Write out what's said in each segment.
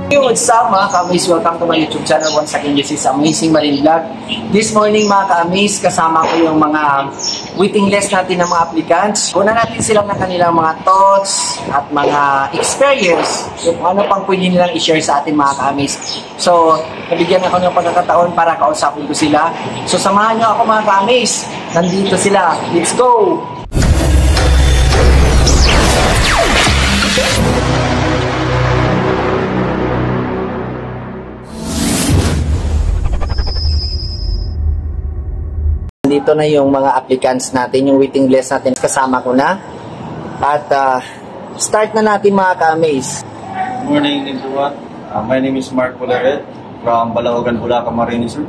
Hey, what's up mga ka-Amaze? Welcome to my YouTube channel. Once again, this is Amazing Marine Vlog. This morning mga ka-Amaze, kasama ko yung mga waiting list natin ng mga applicants. Una natin silang ng kanilang mga thoughts at mga experience. So, kung ano pang pwede nilang i-share sa atin mga ka-Amaze. So, nabigyan ako ng pagkakataon para kausapin ko sila. So, samahan nyo ako mga ka-Amaze. Nandito sila. Let's go! Dito na yung mga applicants natin, yung waiting list natin. Kasama ko na. At start na natin mga ka-Amaze. Good morning everyone. My name is Mark Polaret from Balaogan, Bulacan, Marine, sir.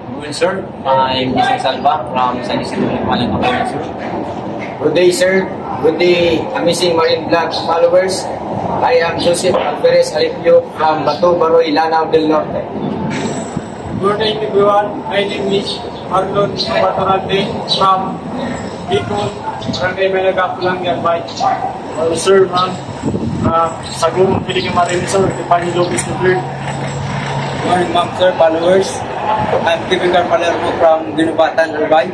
Good morning, sir. I'm Mr. Salva from San Isidro, Malanga, sir. Good day, sir. Good day, Amazing Marine Vlog followers. I am Joseph Alvarez Alipio from Batu Baroy, Lanao del Norte. Good day everyone. My name is Arlon Batarante from Bicol, Barangay Managapulang, Yarbay. Hello sir, ma'am. Sagong Piling Marine, sir. Ipani Lopez III. Good morning, ma'am, sir, followers. I'm Tipicar Palermo from Dinubatan, Albay.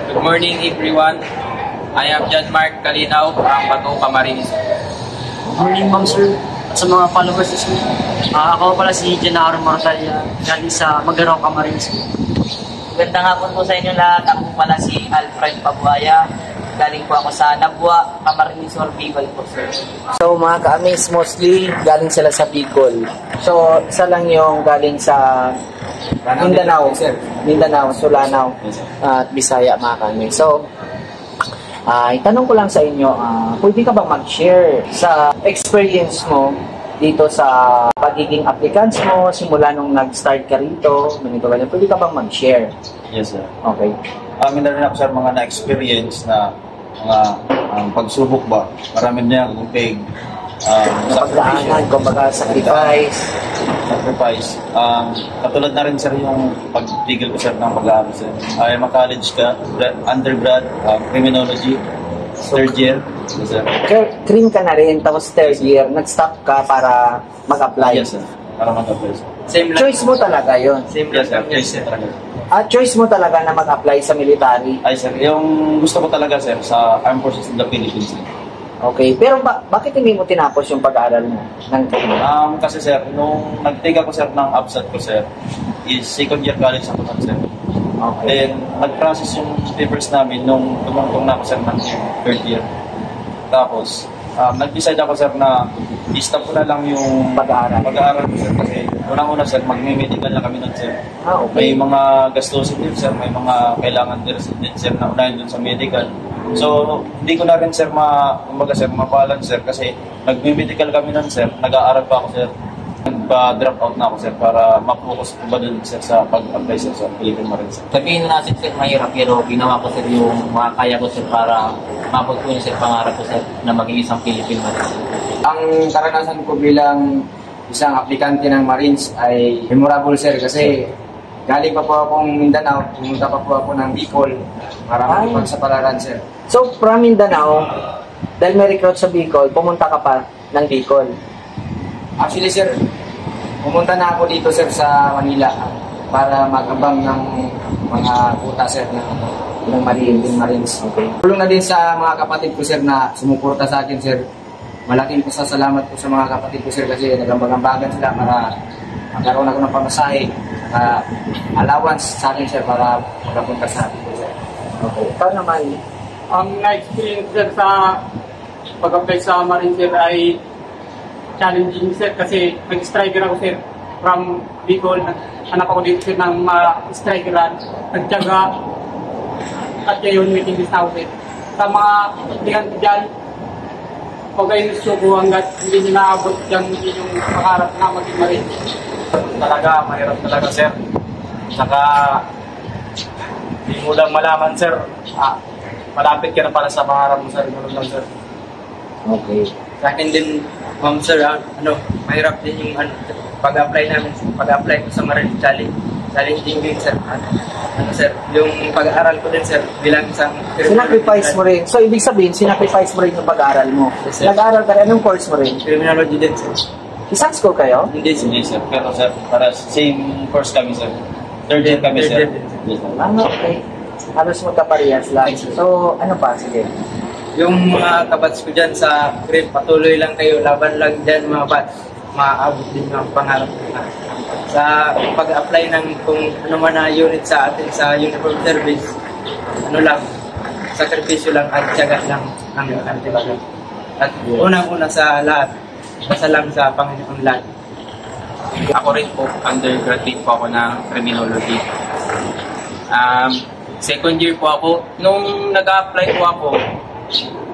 Good morning, everyone. I am John Mark Kalinaw from Bato, Camarines. Good morning, ma'am, sir. Sa mga followers sir. Ako pala si Jenaro Mortalia, galing sa Magaraw, Camarines. Magandang hapon po sa inyo lahat. Ako pala si Alfred Pabuaya. Galing po ako sa Nabua, Camarines or Bicol po, sir. So mga ka-Amaze, mostly galing sila sa Bicol. So isa lang yung galing sa Mindanao, Mindanao, Sulanao at Bisaya mga ka-Amaze. So itanong ko lang sa inyo, pwede ka bang mag-share sa experience mo dito sa pagiging applicants mo, simula nung nag-start ka rito, ganito ganyan, pwede ka bang mag-share? Yes, sir. Okay. Meron ako, sir, mga na-experience na mga pagsubok ba. Marami niya gumpig. Pagdaanan, kumbaga sacrifice. Katulad na rin, sir, yung pagtigil ko, sir, ng pag-aaral, sir. I am a college ka, undergrad, criminology, third year. Yes, sir. Cream ka na rin, tapos third year, nag-stop ka para mag-apply. Yes, sir. Para mag-apply, sir. Same lang. Choice mo talaga yun. Yes, sir. Yes, sir. Choice mo talaga na mag-apply sa military. Ay, sir. Yung gusto ko talaga, sir, sa Armed Forces of the Philippines. Okay, pero bakit hindi mo tinapos yung pag-aaral mo? Kasi, sir, nung nag-take ako, sir, ng ABSAT ko, sir, is second year college ako nun, sir. Okay. Then, nag-process yung papers namin nung tumungtong na ako, sir, ng third year. Tapos, nag-decide ako, sir, na i-stop ko na lang yung pag-aaral ko, sir, kasi unang-una, sir, mag-medical na kami nun, sir. Okay. May mga gastusin din, sir, may mga kailangan din, sir, na unahin dun sa medical. So, hindi ko na rin, sir, ma-balance, sir, kasi nag-medical kami nun, sir, nag-aaral pa ako, sir. Nag-drop out na ako, sir, para ma-focus ko ba dun, sir, sa pag-apply, sir, sa Philippine Marine, sir. Sabihin na natin, sir, mahirap, pero ginawa ko, sir, yung mga kaya ko, sir, para mabot ko yung, sir, pangarap ko, sir, na maging isang Philippine Marine. Ang karanasan ko bilang isang aplikante ng Marines ay memorable, sir, kasi galing pa po akong Mindanao, pumunta pa po ako ng Bicol para magsapalaran, sir. So, from Mindanao, dahil may recruit sa Bicol, pumunta ka pa ng Bicol? Actually, sir, pumunta na ako dito, sir, sa Manila para mag-abang ng mga kuta, sir, ng Marines. Okay. Tulong na din sa mga kapatid ko, sir, na sumuporta sa akin, sir. Malaking pasasalamat po sa mga kapatid ko, sir, kasi nagambag-ambagan sila para magkaroon ako ng pamasahe, allowance sa akin, sir, para makapunta sa akin, sir. Okay. Ikaw naman? Ang na-experience, sir, sa pag-apply sa Marine, sir, ay challenging, sir, kasi nag-striker ako, sir, from Bicol. Anak ako dito, sir, ng striker-an, nagtyaga, at ngayon may tingis na ako, sir. Sa mga tingnan dyan, huwag kayo nasuko hanggat hindi nyo naabot yung makaharap na maging Marine. Talaga, mahirap talaga, sir. Saka, hindi mo lang malaman, sir. Malapit ka na para sa pangarap mo, sir. Ganun lang, sir. Okay. Sa akin din, ma'am sir, mahirap din yung pag-apply namin, pag-apply ko sa Marine Challenge. Challenging din sir. Sir, yung pag-aaral ko din sir, bilang isang... Sinacrifice mo rin. So, ibig sabihin, sinacrifice mo rin yung pag-aaral mo. Yes, sir. Nag-aaral ka rin. Anong course mo rin? Criminology din sir. Isang school kayo? Hindi sir. Hindi sir, pero sir, para same course kami sir. Third year kami sir. Yes, sir. Ano, okay. Halos magkaparehas lang. So, ano pa? Sige. Yung mga kabats ko dyan sa grade, patuloy lang kayo, laban lang dyan mga bats. Maaabot din ang pangarap nila. Sa pag-apply ng kung ano man na unit sa atin sa uniform service, ano lang, sakripisyo lang at tiyaga lang ang talaga. At unang-una sa lahat, basta lang sa Panginoon lahat. Ako rin po, undergraduate po ako ng criminology. Second year po ako. Nung nag-apply po ako,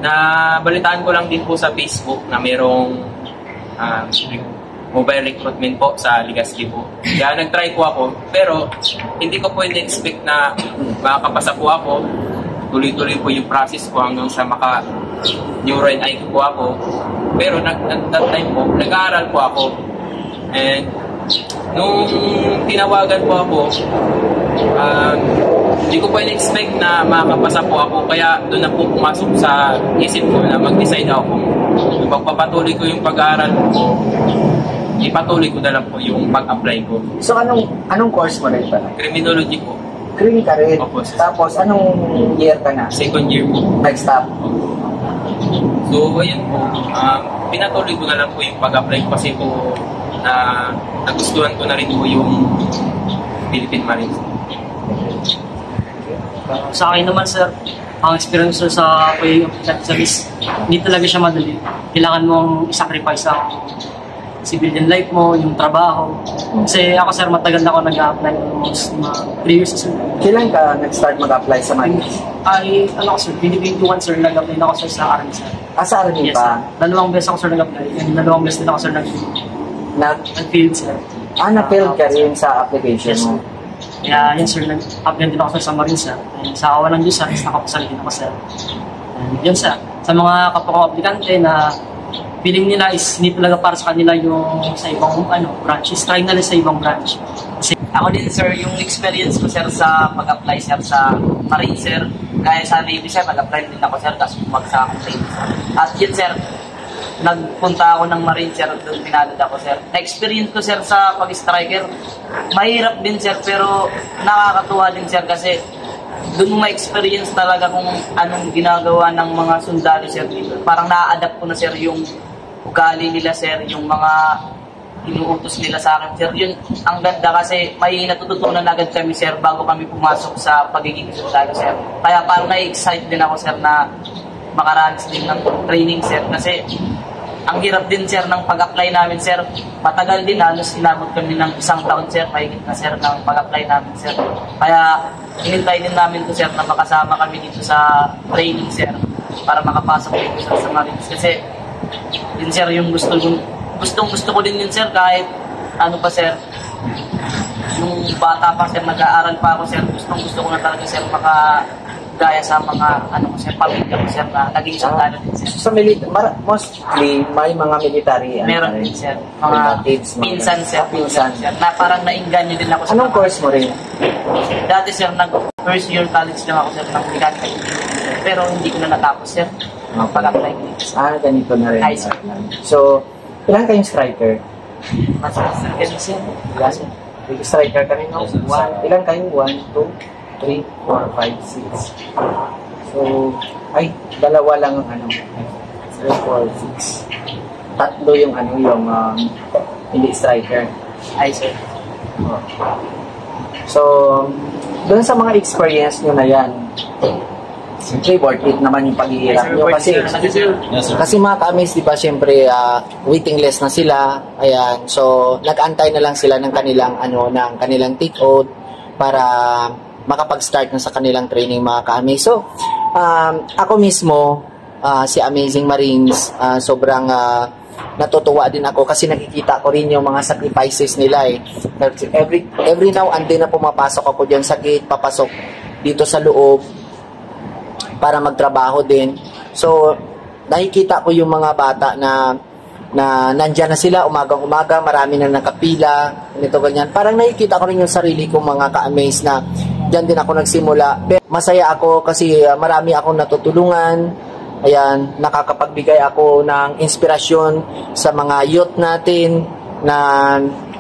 nabalitaan ko lang din po sa Facebook na mayroong mobile recruitment po sa Legazpi po. Kaya nag-try po ako, pero hindi ko po in-expect na makakapasa po ako. Tuloy-tuloy po yung process ko hanggang sa maka-neuro NI po ako. Pero that time po, nag-aaral po ako. And nung tinawagan po ako, hindi ko po in-expect na makakapasa po ako. Kaya doon na po pumasok sa isip ko na mag-decide ako kung magpapatuloy ko yung pag-aaral ko, ipatuloy ko na lang po yung pag-apply ko. So, anong course mo rin pala? Criminology po. Crimi ka rin. Opo, sir. Tapos, anong year ka na? Second year po. Nag-stop? So, ayun po. Pinatuloy ko na lang po yung pag-apply ko kasi po nagustuhan ko na rin po yung Philippine Marines. Sa akin naman, sir, ang experience sir, sa way of service, hindi talaga siya madali. Kailangan mong i-sacrifice ang civilian life mo, yung trabaho. Kasi ako, sir, matagal na ako nag-a-apply almost 3 years na, sir. Kailan ka nag-start mag-apply sa Marines? Ay, ano ko, sir, 2021, sir, nag-apply na ako, sir, sa Army, sir. Sa Army Yes, pa? sir. 2 beses ako, sir, nag-apply. And 2 beses din ako, sir, nag-field, sir. Na-failed ka rin sa application Yes, mo? Kaya yan, sir, nag-apply din ako, sir, sa Marines, sir. And sa awa ng Diyos, sir, nakapasal din ako, sir. And yun, sir, sa mga kapwa kong aplikante na feeling nila is hindi talaga para sa kanila yung sa ibang branch. Is try na rin sa ibang branch. Kasi, Ako din sir, yung experience ko sir sa pag-apply sir sa Marine sir, gaya sa Navy sir, nag-apply din ako sir, tapos bumagsak akong Navy sir. At yun sir, nagpunta ako ng Marine sir, doon pinalad ako sir. Na-experience ko sir sa pag-striker, mahirap din sir, pero nakakatuwa din sir kasi doon mo ma-experience talaga kung anong ginagawa ng mga sundalo sir dito. Parang na-adapt ko na sir yung ugali nila sir, yung mga inuutos nila sa akin sir. Yun, ang ganda kasi may natututunan agad kami sir bago kami pumasok sa pagiging sundalo sir. Kaya parang na-excite din ako sir na makaranas din ng training sir kasi ang hirap din sir ng pag-apply namin sir. Matagal din, halos inabot kami ng 1 taon sir, mahigit na sir ng pag-apply namin sir. Kaya hinintay din namin to sir na makasama kami dito sa training sir para makapasok dito sir sa Marines. Kasi yun sir yung gusto ko din yun sir kahit ano pa sir. Nung bata pa sir, nag-aaral pa ako sir, gusto ko na talaga sir gaya sa mga sir, pamilya ko sir na naging sundalo din sir. Sa mostly, may mga military. Meron din sir. Mga relatives, pinsan sir. Pinsan. Sir, na parang nainganyo din ako sa Anong course mo rin? Dati sir, first year college lang ako sir ng mechanical engineering. Pero hindi ko na natapos sir. Pag-apply ko dito. Ganito na rin. High school. So, ilan kayong striker? Mas sir. Kasi sir. Striker ka rin, no? Yes, sir. Ilan kayong? 1, 2, 3, 4, 5, 6. So, dalawa lang ang 3, 4, 6. Tatlo yung hindi striker. Ay sir. So, doon sa mga experience nyo na yan, siyempre worth it naman yung paghihirap nyo kasi mga ka-amaze, di ba, siyempre waiting list na sila, ayan, so nag-antay na lang sila ng kanilang take out para makapag-start na sa kanilang training, mga ka-amaze. So ako mismo, si Amazing Marines, sobrang natutuwa din ako kasi nakikita ko rin yung mga sacrifices nila every now and then na pumapasok ako dyan sa gate, papasok dito sa loob para magtrabaho din. So, nakikita ko yung mga bata na nandyan na sila umagang-umaga, marami na nakapila, ganito ganyan. Parang nakikita ko rin yung sarili kong mga ka-amaze na dyan din ako nagsimula. Pero masaya ako kasi marami akong natutulungan. Ayan, nakakapagbigay ako ng inspirasyon sa mga youth natin na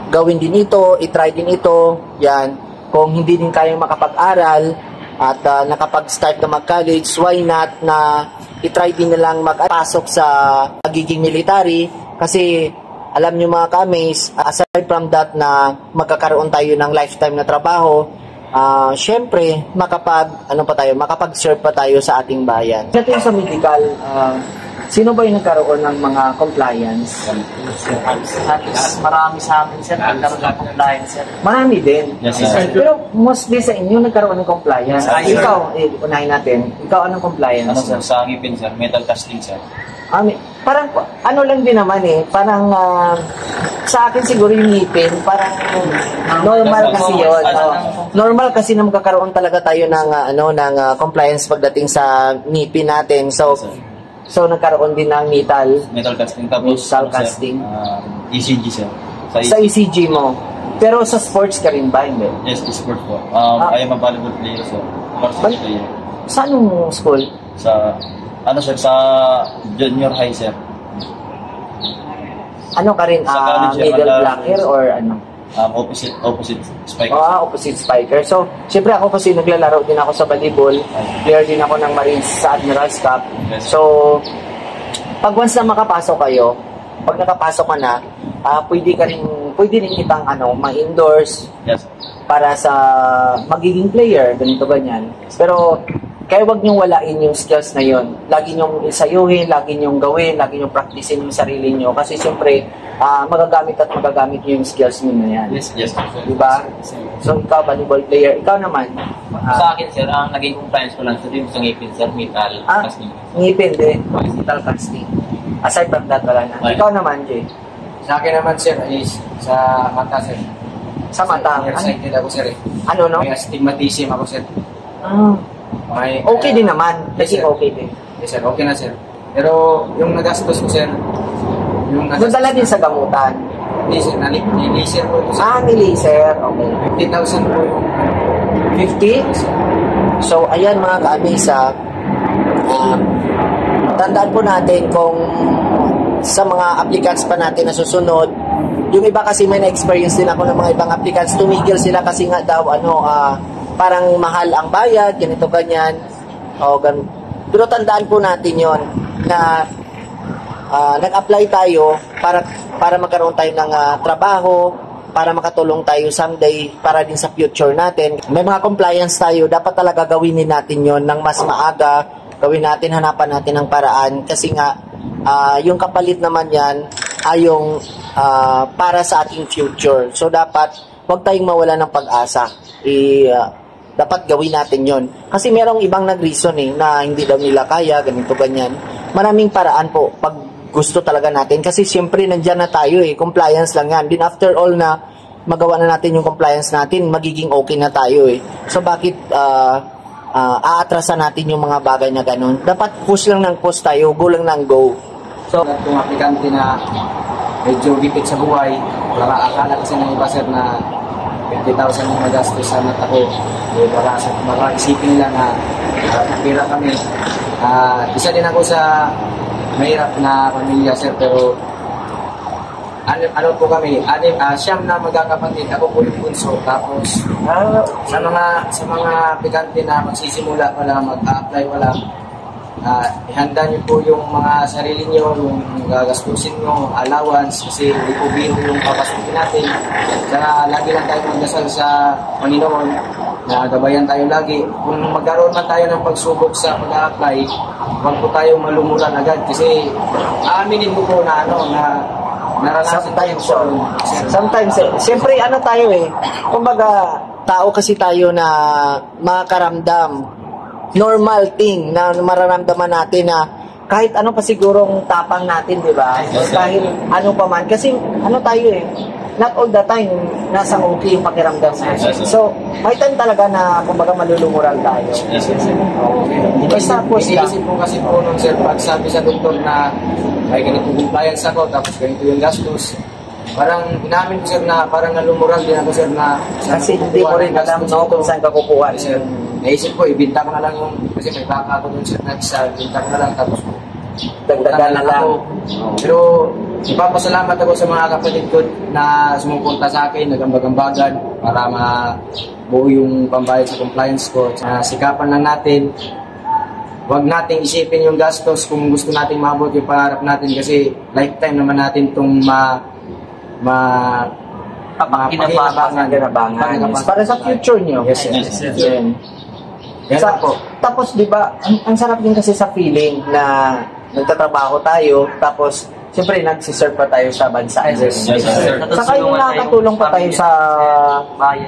gawin din ito, itry din ito. Yan, kung hindi din kayang makapag-aral at nakapag-start na mag-college, why not na itry din nilang magpasok sa pagiging military kasi alam nyo mga ka-amaze, aside from that na magkakaroon tayo ng lifetime na trabaho, syempre makapag-serve pa tayo sa ating bayan. Ito yung sa medical, sino ba yung nagkaroon ng mga compliance? Marami sa amin, sir. Nagkaroon ng compliance, sir. Marami din. Yes, sir. Pero mostly sa inyo nagkaroon ng compliance. Ikaw, unahin natin. Ikaw anong compliance? Ano sir, sa ngipin sir, metal casting sir. Parang ano lang din naman parang sa akin siguro yung ngipin, parang normal kasi yun. Normal kasi na magkakaroon talaga tayo ng compliance pagdating sa ngipin natin. So nagkaroon din ng Metal casting tapos metal casting. ECG sir. Sa ECG mo. Pero sa sports ka rin ba? Hindi? Yes, sport po. I am a volleyball player sir. Varsity player. Sa anong school? Sa sa junior high sir. Ano ka rin? Sa college, Middle blocker or ano? Opposite spiker. Opposite spiker. So, syempre ako kasi naglalaro din ako sa volleyball. Player din ako ng Marines sa Admirals Cup. Yes. So, pag once na makapasok kayo, pag nakapasok ka na, pwede rin kitang ma-endorse para sa magiging player, ganito ganyan. Pero, kaya wag niyong walain yung skills na yon. Lagi niyong isayuhin, lagi niyong gawin, lagi niyong practicein yung sarili niyo. Kasi siyempre, magagamit niyo yung skills niyo na yan. Yes. Diba? So, ikaw, volleyball player. Ikaw naman. Sa akin, sir, ang naging compliance ko lang sa sa ngipin, sir, metal casting. Ngipin din. Metal casting. Aside from that, wala na. Ikaw naman, Jay. Sa akin naman, sir, is sa mata, sir. Sa mata? Nearsighted ako, sir. Ano, no? May astigmatism ako, sir. Okay din naman. Naging okay din. Yes, sir. Okay na, sir. Pero yung nagastos ko, sir, Nagdala din sa gamutan. Hindi, sir. Ni-laser po ito, sir. Ni-laser. Okay. 50,000 po yung 50? So, ayan mga ka-amisa. Tandaan po natin kung sa mga applicants pa natin na susunod, yung iba kasi may na-experience din ako ng mga ibang applicants, tumigil sila kasi nga daw, parang mahal ang bayad, ganito, ganyan. Pero tandaan po natin yon na nag-apply tayo para magkaroon tayo ng trabaho, para makatulong tayo someday, para din sa future natin. May mga compliance tayo, dapat talaga gawin natin yon ng mas maaga, gawin natin, hanapan natin ng paraan, kasi nga, yung kapalit naman yan ay yung para sa ating future. So, dapat, huwag tayong mawala ng pag-asa. Dapat gawin natin yon. Kasi merong ibang nag-reason na hindi daw nila kaya, ganito, ganyan. Maraming paraan po pag gusto talaga natin. Kasi siyempre nandyan na tayo compliance lang yan. Then after all na magawa na natin yung compliance natin, magiging okay na tayo So bakit aatrasan natin yung mga bagay na ganun? Dapat push lang ng push tayo, go lang ng go. So, kung aplikante na medyo gipit sa buhay, para akala kasi ng iba, sir, na 50,000 yung magastos sa mata ko. Baka isipin nila na nakapira kami. Isa din ako sa mahirap na pamilya, sir, pero ano po kami, siyam na magkakapatid, ako po yung bunso. Tapos sa mga aplikante na magsisimula wala, mag-a-apply wala, ihanda niyo po yung mga sarili niyo, yung gagastusin niyo, allowance, kasi hindi po biro yung papasukin natin. Saka lagi lang tayo magdasal sa Panginoon na gabayan tayo lagi. Kung magkaroon man tayo ng pagsubok sa pag-a-apply, huwag po tayong malumuran agad, kasi aaminin ko po na naranasan tayo po. Sometimes, siyempre tayo kumbaga, tao kasi tayo na makakaramdam. Normal thing na mararamdaman natin na kahit ano pa sigurong tapang natin, di ba? Kahit ano pa man. Kasi tayo not all the time, nasa okay yung pakiramdam natin. So, may time talaga na, kumbaga, malulumural tayo. Basta po sila. Iniisip ko kasi po nun, sir, pag sabi sa doktor na may ganito compliance ako, tapos ganito yung gastos, parang inamin ko, sir, na parang nalumural din ako, sir, na Kasi hindi mo rin alam, no, kung saan ka kukuha. sir. Naisip ko, ibinta ko na lang yung, kasi may baka ako dun, sir, nagsa, ibinta ko na lang, tapos Dagdagan na lang. Pero ipapasalamat ako sa mga kapatid ko na sumupunta sa akin, nagambag-ambagan para mabuo yung pambayad sa compliance ko. Sikapan lang natin, huwag nating isipin yung gastos kung gusto nating maabot yung pangarap natin kasi lifetime naman natin itong Papakinabangan. Para sa future nyo. Yes, Yan. Tapos, di ba, ang sarap din kasi sa feeling na nagtatrabaho tayo, tapos, siyempre, nagsiserve pa tayo sa bansa. Saka yung nakakatulong pa tayo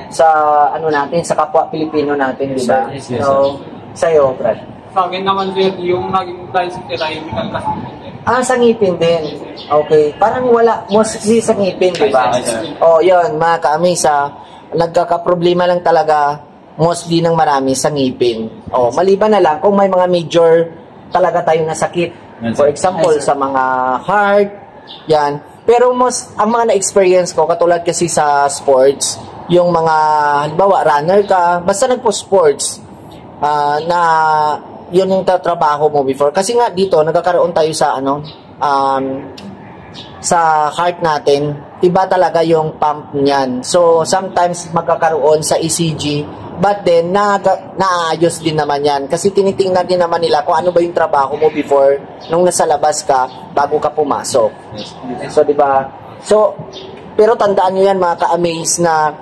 sa ano natin, sa kapwa Pilipino natin, di ba? So, sa'yo, Brad. Sa akin naman, sir, yung naging license nila, yung Sa ngipin din. Okay. Parang wala, mostly sa ngipin, di ba? Yun, mga ka-amisa, nagkakaproblema lang talaga mostly ng marami sa ngipin. Maliban na lang kung may mga major talaga tayong nasakit. For example, sa mga heart, yan. Pero ang mga na-experience ko, katulad kasi sa sports, yung mga, halimbawa, runner ka, basta nagpo-sports, na yun yung tatrabaho mo before. Kasi nga dito, nagkakaroon tayo sa, sa heart natin, iba talaga yung pump niyan. So, sometimes magkakaroon sa ECG, but then, naayos din naman yan. Kasi tinitingnan din naman nila kung ano ba yung trabaho mo before nung nasa labas ka, bago ka pumasok. So, di ba? So, pero tandaan nyo yan mga ka-amaze na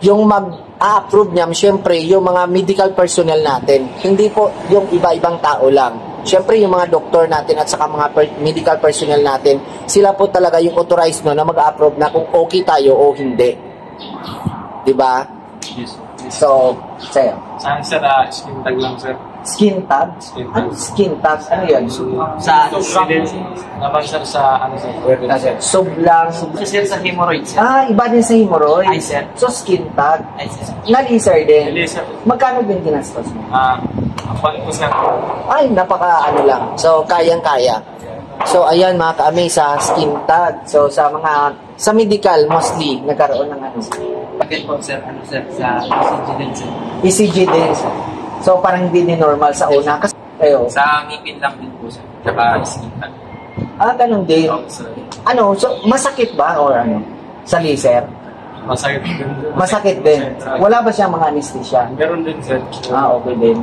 yung mag-a-approve niyan, syempre, yung mga medical personnel natin. Hindi po yung iba-ibang tao lang. Syempre, yung mga doktor natin at saka mga medical personnel natin, sila po talaga yung authorized na mag-a-approve na kung okay tayo o hindi. Di ba? Yes. So, sa'yo. Sa akin, sir, skin tag lang, sir. Skin tag? Ano skin tag? Ano yan? Sa naman, sir, sa ano, sir? Sublang. sir, sa hemorrhoids, sir. Iba din sa hemorrhoid. Ay, sir. So, skin tag. Ay, sir. Na-laser din. Laser. Magkano din ginastos mo? Ang balik ko, sir. Ay, napaka lang. So, kayang-kaya. So, ayan mga ka-amazing, skin tag. So, sa medical, mostly, nagkaroon ng ano. Bakit po, sir, sa ECG din, sir. ECG din. So, parang hindi din normal sa una. Kasi kayo. Sa ngipin lang din po, sir. Tsaka isipan. Ganun din. Sir. Ano, so, masakit ba or ano? Sa laser? Masakit din. Masakit din. Wala ba siyang mga anesthesia? Meron din, sir. Okay din.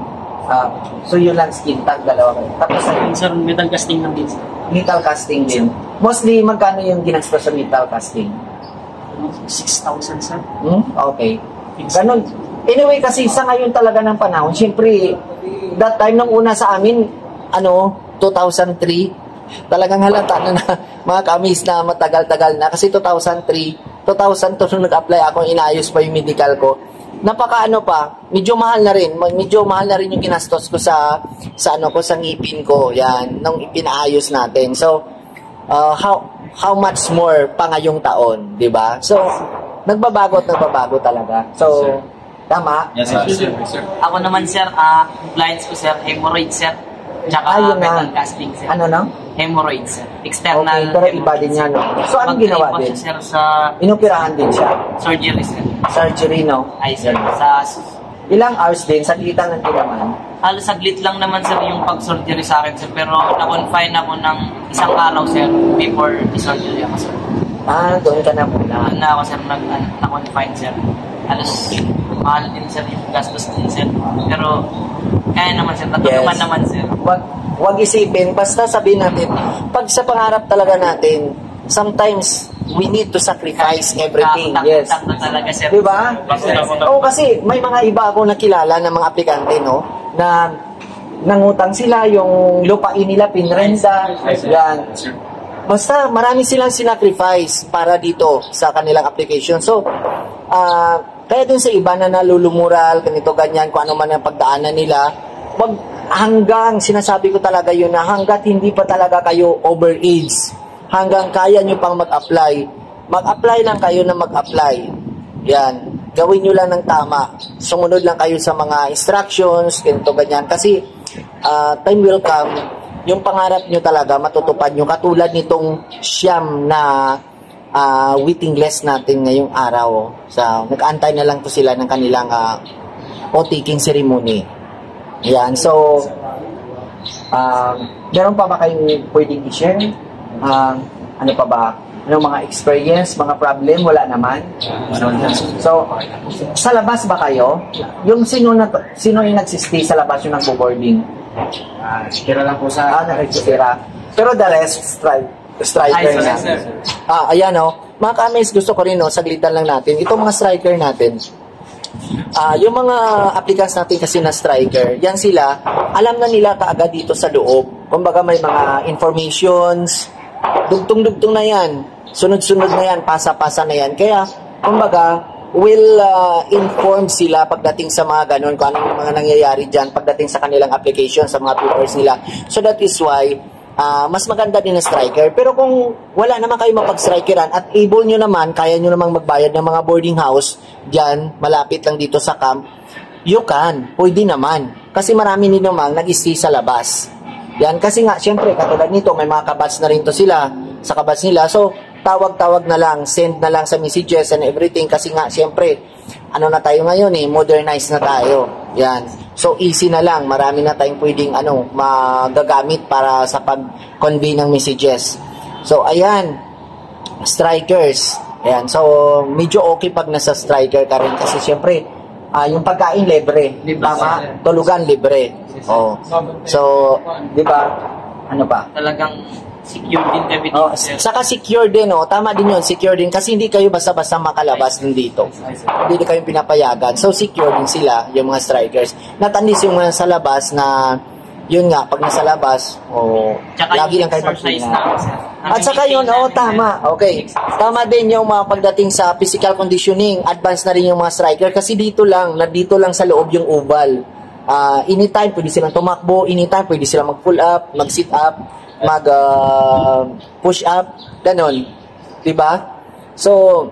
So, yun lang skin tag, dalawa. Tapos, Sir, metal casting lang din, sir. metal casting din. Mostly, magkano yung ginastos sa metal casting? 6,000, sir. Okay. Ganun. Anyway, kasi sa ngayon talaga ng panahon, syempre, that time nung una sa amin, 2003, talagang halata na mga kamis na matagal-tagal na. Kasi 2003, 2002 nung nag-apply ako, inayos pa yung medical ko. Medyo mahal na rin yung ginastos ko sa ngipin ko, yan, nung ipinaayos natin. So, how much more pa ngayong taon, di ba? So, nagbabago talaga. So, tama? Yes, sir. Ako naman, sir, compliance ko, sir, hemorrhoid, sir. Tsaka Yun metal na. casting, sir. Ano, no? Hemorrhoid, sir. External Okay, pero iba din yan, no? So, anong ginawa din? Sir, sa Inoperahan din siya. surgery, sir. Surgery, no? Ay, sir. Sa Ilang hours din? Sa kita ng tinaman? halos saglit lang naman, sir, yung pag-surgery sa akin, sir. Pero na-confine ako ng isang araw, sir, before i-surgery ako, sir. Doon ka na muna. Na ako, sir, na-confine, sir. Halos mahal din, sir, yung gastos din, sir. Pero kaya naman, sir. Natulungan naman, sir. Wag isipin. Basta sabihin natin, pag sa pangarap talaga natin, sometimes we need to sacrifice everything. Yes. Na talaga, sir. Diba? Kasi may mga iba ako nakilala ng mga aplikante, no? Na nangutang sila, yung lupain nila, pinrenta. Yan. Basta marami silang sinacrifice para dito sa kanilang application. So, kaya dun sa iba na nalulumural, ganito, ganyan, kung ano man ang pagdaanan nila, sinasabi ko talaga yun na hanggat hindi pa talaga kayo overage, hanggang kaya nyo pang mag-apply, mag-apply lang kayo na mag-apply. Yan. Gawin nyo lang ng tama. Sumunod lang kayo sa mga instructions, ganito, ganyan. Kasi, time will come, yung pangarap nyo talaga, matutupad nyo. Katulad nitong siyam na waiting list natin ngayong araw. So, nag-antay na lang to sila ng kanilang o-taking ceremony. Yan. So, meron pa ba kayong pwedeng i-share? Ano pa ba? Anong mga experience, mga problem? Wala naman. So, sa labas ba kayo? Yung sino yung nagsistay sa labas yung nagbo-boarding? Tira lang po sa... Nagsistira. Pero the rest, striker na. Ayan o. Mga kamis, gusto ko rin saglitan lang natin. Itong mga striker natin, yung mga applicants natin kasi na striker, yan sila, alam na nila kaagad dito sa loob. Kumbaga may mga informations, dugtong-dugtong na yan. Sunod-sunod na yan, pasa-pasa na yan. Kaya, kumbaga, will inform sila pagdating sa mga ganun, kung anong mga nangyayari dyan, pagdating sa kanilang application, sa mga papers nila. So that is why, mas maganda din na striker. Pero kung wala naman kayo mapag-strikeran at able nyo naman, kaya nyo namang magbayad ng mga boarding house, dyan, malapit lang dito sa camp, you can. Pwede naman. Kasi marami din naman nag-stay sa labas. Yan, kasi nga, syempre, katulad nito, may mga kabats na rin to sila, sa kabats nila. So, tawag-tawag na lang, send na lang sa messages and everything. Kasi nga, syempre, ano na tayo ngayon modernize na tayo. Yan. So, easy na lang. Marami na tayong pwedeng, magagamit para sa pag-convey ng messages. So, ayan. Strikers. Ayan. So, medyo okay pag nasa striker ka rin. Kasi, syempre, yung pagkain libre. Tama? Tulugan libre. Oh. So, di ba? Ano pa? Talagang secure din everything. Saka secure din, tama din yun, secure din. Kasi hindi kayo basta-basta makalabas din dito. Hindi kayong pinapayagan. So, secure din sila, yung mga strikers. Not unless yung mga sa labas na, yun nga, pag nasa labas, lagi lang kayo magpina. At saka yun, tama. Okay. Tama din yung mga pagdating sa physical conditioning. Advance na rin yung mga striker. Kasi dito lang sa loob yung oval. Anytime, pwede silang tumakbo. Anytime, pwede silang mag-pull up, mag-sit up, mag-push up. Ganon. Diba? So,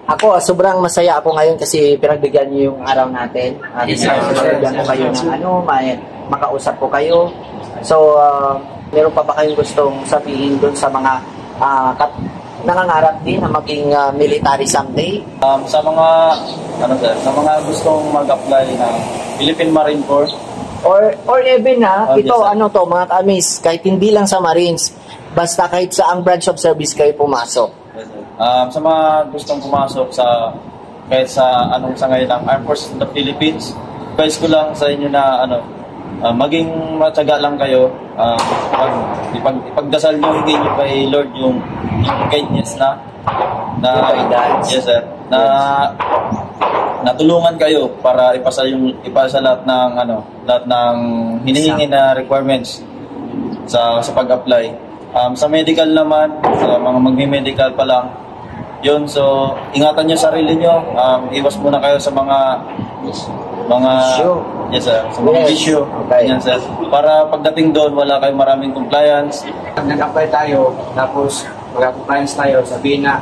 ako, sobrang masaya ako ngayon kasi pinagbigyan niyo yung araw natin. Pinagbigyan ko kayo ng makausap ko kayo. So, meron pa ba kayong gustong sabihin dun sa mga nangangarap din na maging military someday? Sa mga gustong mag-apply ng Philippine Marine Corps or even mga kamis, kahit hindi lang sa Marines, basta kahit sa ang branch of service kayo pumasok. Sa mga gustong pumasok kahit sa sa ngayon ng Armed Forces of the Philippines, advice ko lang sa inyo na maging matyaga lang kayo. Ipagdasal nyo, hingin nyo kay Lord yung guidance na yes sir, na tulungan kayo para ipasa lahat ng hinihingi na requirements sa pag-apply. Sa medical naman, sa mga magme-medical pa lang, yun, so ingatan nyo sarili nyo, iwas muna kayo sa mga yes sir, sa mga issue. Okay. Yan sir, para pagdating doon wala kayong maraming compliance. Pag nag-apply tayo, tapos mag-compliance tayo, sabihin na,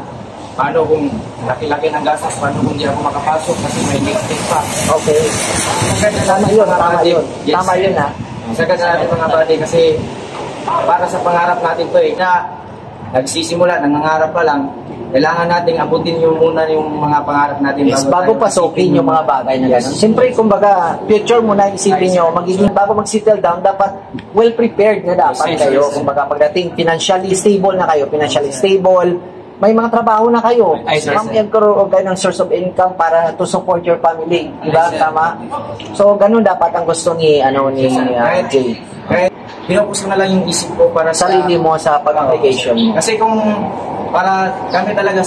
paano kung laki-laki ng gastos, paano kung hindi ako makapasok kasi may negative pa. Okay. Tama yun. Yes. Tama yun ha. Sagad na natin mga buddy kasi para sa pangarap natin to na nagsisimula, nangangarap pa lang, kailangan nating abutin muna yung mga pangarap natin. Yes, bago pasukin yung mga bagay na gano'n. Siyempre, kumbaga, future mo na isipin nyo, bago mag-settle down, dapat well-prepared na dapat kayo. Kumbaga, pagdating financially stable na kayo, may mga trabaho na kayo. Magkaroon kayo ng source of income para to support your family. Diba? Tama? So, ganun dapat ang gusto ni Jay. Pinupus na lang yung isip ko para sa sarili mo sa pag-application mo. Kasi kung para kami talaga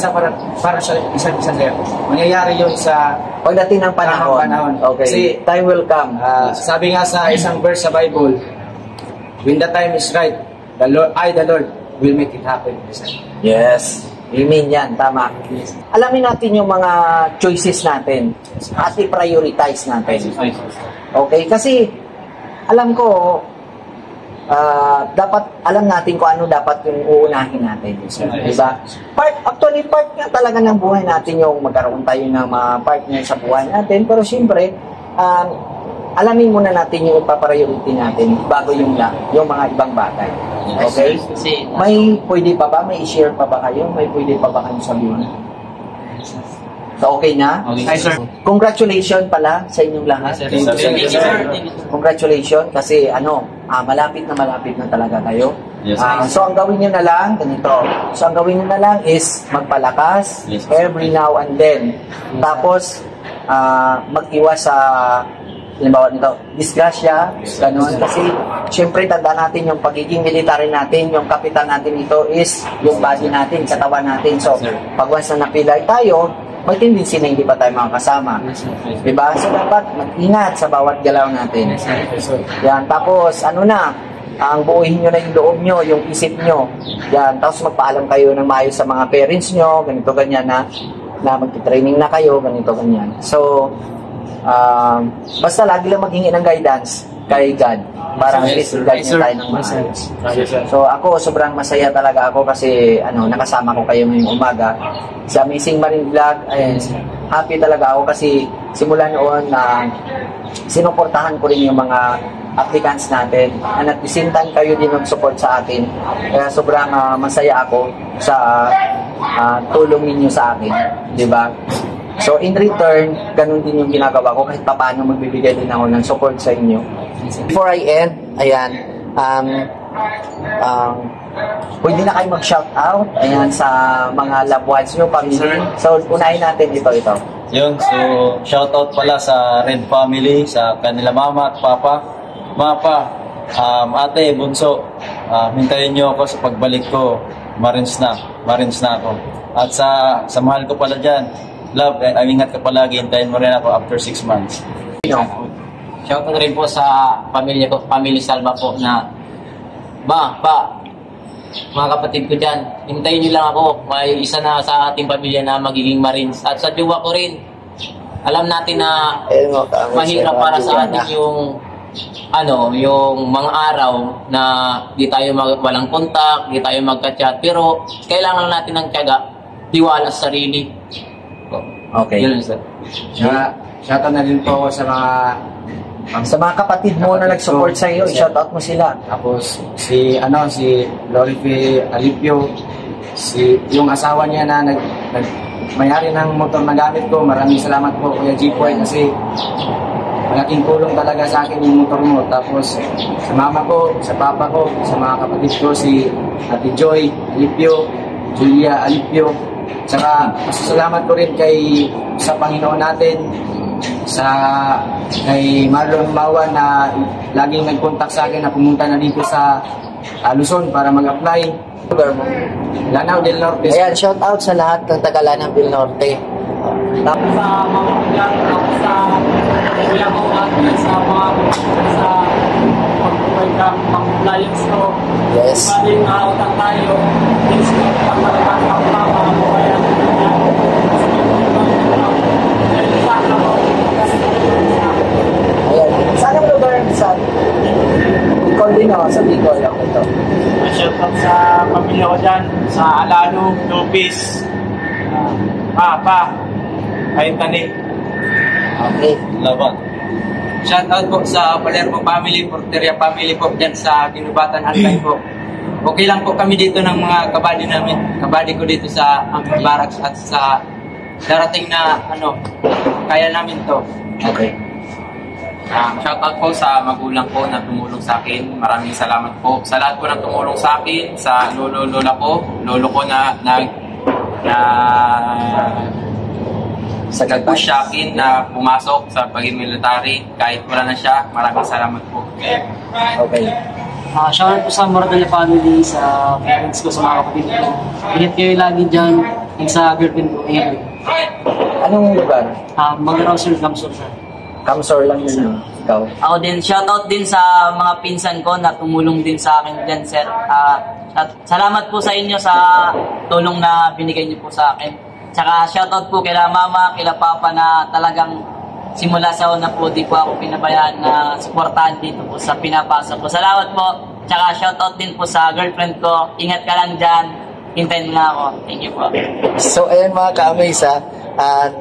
para sa isa't isa sir, mangyayari yun sa pagdating ng panahon. Okay. Kasi time will come. Sabi nga sa isang verse sa Bible, when the time is right, the Lord will make it happen. Yes. Amen yan. Tama. Alamin natin yung mga choices natin at i-prioritize natin. Okay? Kasi alam ko dapat alam natin kung ano dapat yung uunahin natin. Diba? Actually, part nga talaga ng buhay natin yung magkaroon tayo ng mga partner sa buhay natin. Pero siyempre, alamin muna natin yung ipapriority natin bago yung mga ibang bagay. Okay? May pwede pa ba? May i-share pa ba kayo? May pwede pa ba kayo sabihin? So, okay na? Okay, sir. Congratulations pala sa inyong lahat. Congratulations kasi malapit na talaga kayo. Yes, so, ang gawin nyo na lang, ganito. So, ang gawin nyo na lang is magpalakas every now and then. Tapos, mag-iwas sa halimbawa nito, disgrasya, ganun. Kasi, syempre, tanda natin yung pagiging military natin, yung kapital natin ito is yung body natin, katawan natin. So, pag once na napilay tayo, may tendency na hindi pa tayo makakasama. Diba? So, dapat mag-ingat sa bawat galaw natin. Yan. Tapos, ang buuhin nyo na yung loob nyo, yung isip nyo. Yan. Tapos, magpaalam kayo ng maayos sa mga parents nyo, ganito, ganyan na magti-training na kayo, ganito, ganyan. So, basta lagi lang maghingi ng guidance kay God para at least guide niya tayo ng maayos. So ako sobrang masaya talaga ako kasi nakasama ko kayo ngayong umaga sa Amazing Marine Vlog. Happy talaga ako kasi simula noon na sinuportahan ko rin yung mga applicants natin and at the same time kayo din nag-support sa akin. Kaya sobrang masaya ako sa tulong ninyo sa akin, di ba? So in return, ganun din yung ginagawa ko kahit paano magbibigay din ako ng support sa inyo. Before I end, ayan, pwede na kayo mag-shout out ayan, sa mga loved ones nyo, family. So unahin natin ito. Yun, so shout out pala sa Red Family, sa kanila mama at papa. Mapa, ate, bunso, hintayin nyo ako sa pagbalik ko. Marines na ako. At sa mahal ko pala dyan, love, ingat ka palagi, hintayin mo rin ako after 6 months. Shoutout rin po sa pamilya ko, Family Salva po na mga kapatid ko dyan, hintayin nyo lang ako. May isa na sa ating pamilya na magiging Marines. At sa jowa ko rin, alam natin na mahirap para sa atin yung mga araw na di tayo walang kontak, di tayo magka-chat. Pero kailangan natin ng tiyaga, tiwala sa sarili. Okay. Yun, sir. Shoutout na din po ako sa mga kapatid mo na nag-support sa iyo, i-shoutout mo sila. Tapos si Lorife Alipio, yung asawa niya na may-ari ng motor na gamit ko. Maraming salamat po Kuya G-Boy kasi malaking tulong talaga sa akin yung motor mo. Tapos sa mama ko, sa papa ko, sa mga kapatid ko, si Ate Joy Alipio, Julia Alipio. Saka masasalamat ko rin sa Panginoon natin, kay Marlon Mawa na laging nag-contact sa akin na pumunta na dito sa Luzon para mag-apply. Lanao del Norte. Ayan, shout out sa lahat ng taga Lanao del Norte. Tapos sa mga bilang, tapos sa kuya ko at sa mga sa pag-provide ng compliance ko. Yes. Maling utang tayo, please pagpalakas ang mga kaya Ayan. Saan ang lugar sa Bicol din ako? Sa Bicol ako ito. shout out sa pamilya ko dyan, sa Alano, Lopez, Papa, Tani. Okay. Laban. Shout out po sa Palermo family, Porteria family po dyan sa Ginubatan Albay po. Okay lang po kami dito ng mga kabady namin. Kabady ko dito sa Barracks at sa darating na kaya namin to. Okay. Shout out po sa magulang ko na tumulong sa akin. Maraming salamat po sa lahat po na tumulong sa akin, sa lolo ko na nag-push sa akin na pumasok sa pagiging military. Kahit wala na siya, maraming salamat po. Okay. Shoutout po sa Moradilla family, sa parents ko, sa mga kapatid ko. Ingat kayo lagi dyan. And sa girlfriend ko, Amy. Anong lugar? Magaraw sir, Kamsur sir. Kamsor lang yun. Ikaw. Ako din, shoutout din sa mga pinsan ko na tumulong din sa akin dyan, sir. At salamat po sa inyo sa tulong na binigay niyo po sa akin. Tsaka shoutout po kila mama, kila papa na talagang simula sa una po, di po ako pinabayaan na suportahan dito po sa pinapasa po. Salamat po. Tsaka shoutout din po sa girlfriend ko. Ingat ka lang dyan. Hintayin mo na ako. Thank you po. So, ayan mga ka-amaze ha. At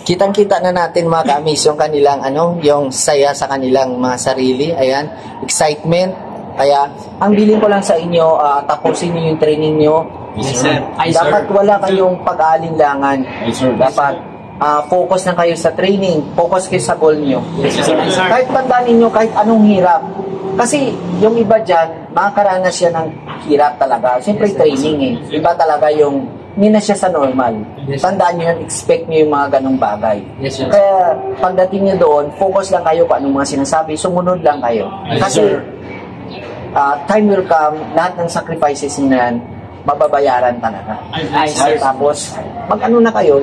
kitang-kita na natin mga ka-amaze yung kanilang yung saya sa kanilang mga sarili. Ayan, excitement. Kaya, ang bilin ko lang sa inyo, tapusin niyo yung training niyo. Yes, sir. Dapat wala kayong pag-aalinlangan. Dapat focus na kayo sa training. Focus kayo sa goal niyo. Kahit tandaan niyo kahit anong hirap. Kasi yung iba dyan, makakaranas siya ng hirap talaga. Siyempre training eh. Iba talaga yung hindi na siya sa normal. Tandaan nyo yan, expect nyo yung mga ganong bagay. Kaya pagdating nyo doon, focus lang kayo kung anong mga sinasabi, sumunod lang kayo. Kasi time will come, lahat ng sacrifices nyo yan, mababayaran talaga. Tapos, mag-ano na kayo,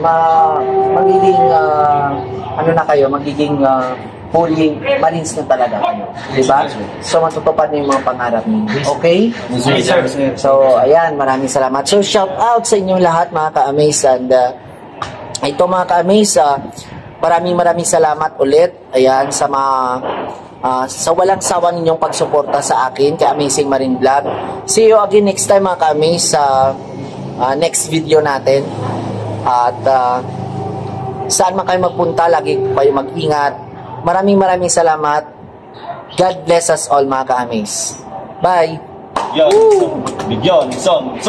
magiging fully Marines na talaga kayo. Diba? So, matutupad na yung mga pangarap niyo. Okay? Yes, sir. So, ayan, maraming salamat. So, shout out sa inyong lahat mga ka-amaze. And ito mga ka-amaze, maraming salamat ulit. Ayan, sa sa walang sawa ninyong pagsuporta sa akin kay Amazing Marine Vlog. See you again next time mga ka-amaze sa next video natin. At saan man kayo magpunta, lagi kayo mag-ingat. Maraming salamat. God bless us all mga ka-amaze. Bye! Bigyon, son.